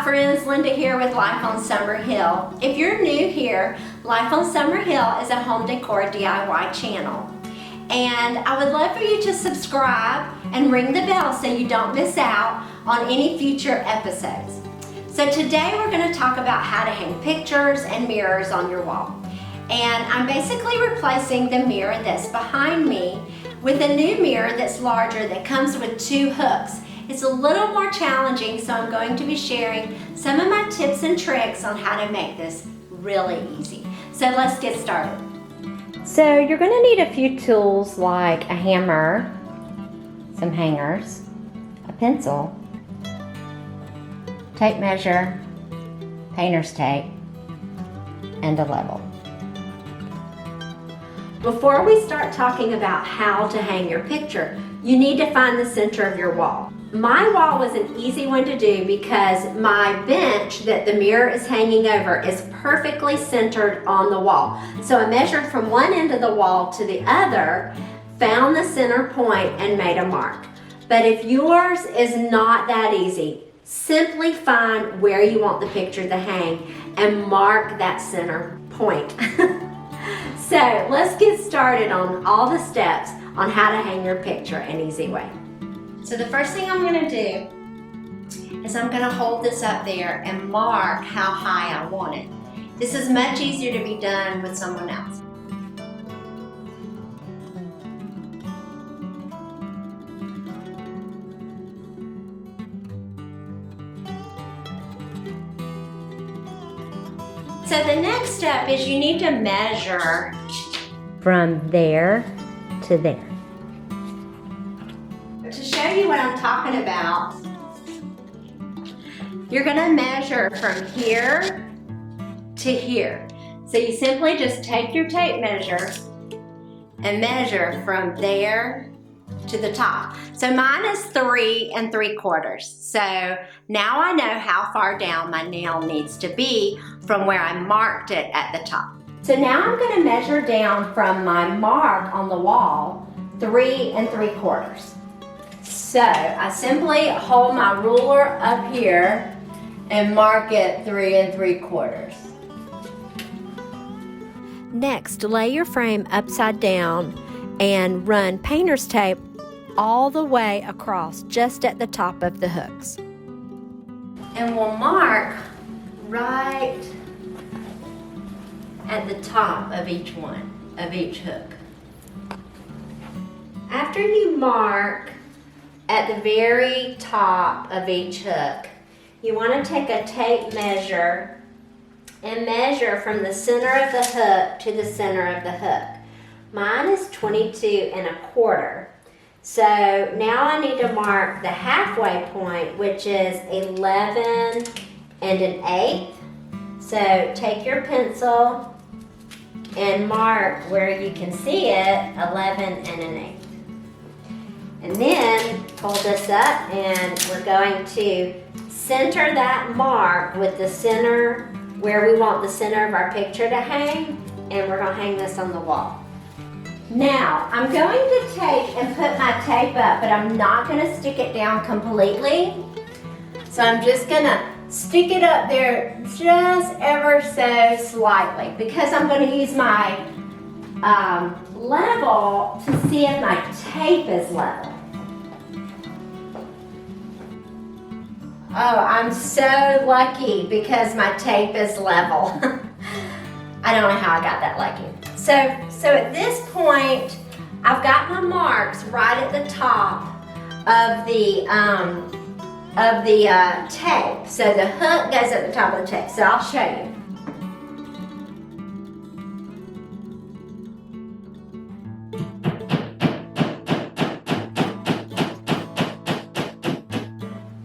friends, Linda here with Life on Summer Hill. If you're new here, Life on Summer Hill is a home decor DIY channel. And I would love for you to subscribe and ring the bell so you don't miss out on any future episodes. So today we're going to talk about how to hang pictures and mirrors on your wall. And I'm basically replacing the mirror that's behind me with a new mirror that's larger that comes with 2 hooks. It's a little more challenging, so I'm going to be sharing some of my tips and tricks on how to make this really easy. So let's get started. So you're going to need a few tools like a hammer, some hangers, a pencil, tape measure, painter's tape, and a level. Before we start talking about how to hang your picture, you need to find the center of your wall. My wall was an easy one to do because my bench that the mirror is hanging over is perfectly centered on the wall. So I measured from one end of the wall to the other, found the center point, and made a mark. But if yours is not that easy, simply find where you want the picture to hang and mark that center point. So let's get started on all the steps on how to hang your picture an easy way. So the first thing I'm going to do is I'm going to hold this up there and mark how high I want it. This is much easier to be done with someone else. So the next step is you need to measure from there to there. To show you what I'm talking about, you're going to measure from here to here. So you simply just take your tape measure and measure from there to the top. So mine is 3 3/4. So now I know how far down my nail needs to be from where I marked it at the top. So now I'm going to measure down from my mark on the wall 3 3/4. So I simply hold my ruler up here and mark it 3 3/4. Next, lay your frame upside down and run painter's tape all the way across just at the top of the hooks. And we'll mark right at the top of each hook. After you mark at the very top of each hook, you want to take a tape measure and measure from the center of the hook to the center of the hook. Mine is 22 1/4. So now I need to mark the halfway point, which is 11 1/8. So take your pencil and mark where you can see it, 11 1/8. And then hold this up and we're going to center that mark with the center where we want the center of our picture to hang, and we're going to hang this on the wall. Now I'm going to take and put my tape up, but I'm not going to stick it down completely. So I'm just going to stick it up there just ever so slightly because I'm going to use my level to see if my tape is level. Oh, I'm so lucky because my tape is level. I don't know how I got that lucky. So at this point, I've got my marks right at the top of the tape. So the hook goes at the top of the tape. So I'll show you.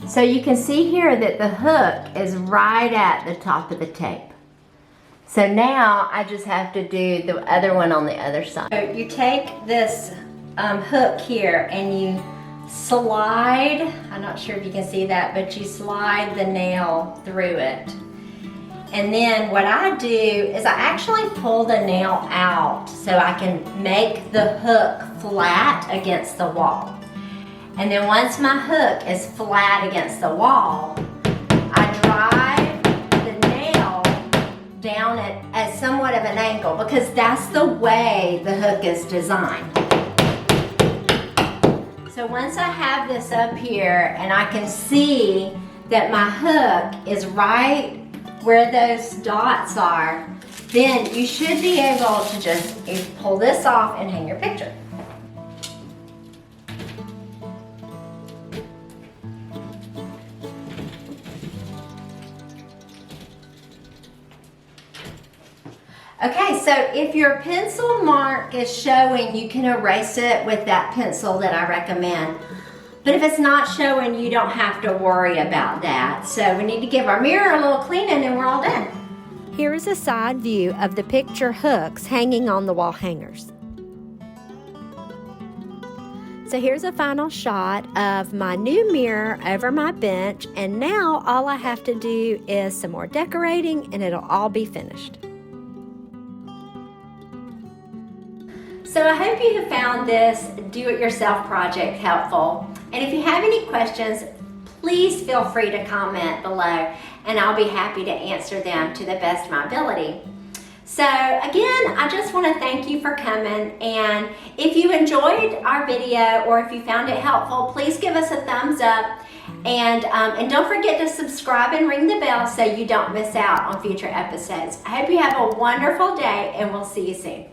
So you can see here that the hook is right at the top of the tape. So now I just have to do the other one on the other side. So you take this hook here and you slide, I'm not sure if you can see that, but you slide the nail through it. And then what I do is I actually pull the nail out so I can make the hook flat against the wall. And then once my hook is flat against the wall, I drive down at somewhat of an angle because that's the way the hook is designed. So once I have this up here and I can see that my hook is right where those dots are, then you should be able to just pull this off and hang your picture. Okay, so if your pencil mark is showing, you can erase it with that pencil that I recommend. But if it's not showing, you don't have to worry about that. So we need to give our mirror a little cleaning and we're all done. Here is a side view of the picture hooks hanging on the wall hangers. So here's a final shot of my new mirror over my bench, and now all I have to do is some more decorating and it'll all be finished. So I hope you have found this do-it-yourself project helpful. And if you have any questions, please feel free to comment below and I'll be happy to answer them to the best of my ability. So again, I just want to thank you for coming, and if you enjoyed our video or if you found it helpful, please give us a thumbs up, and don't forget to subscribe and ring the bell so you don't miss out on future episodes. I hope you have a wonderful day and we'll see you soon.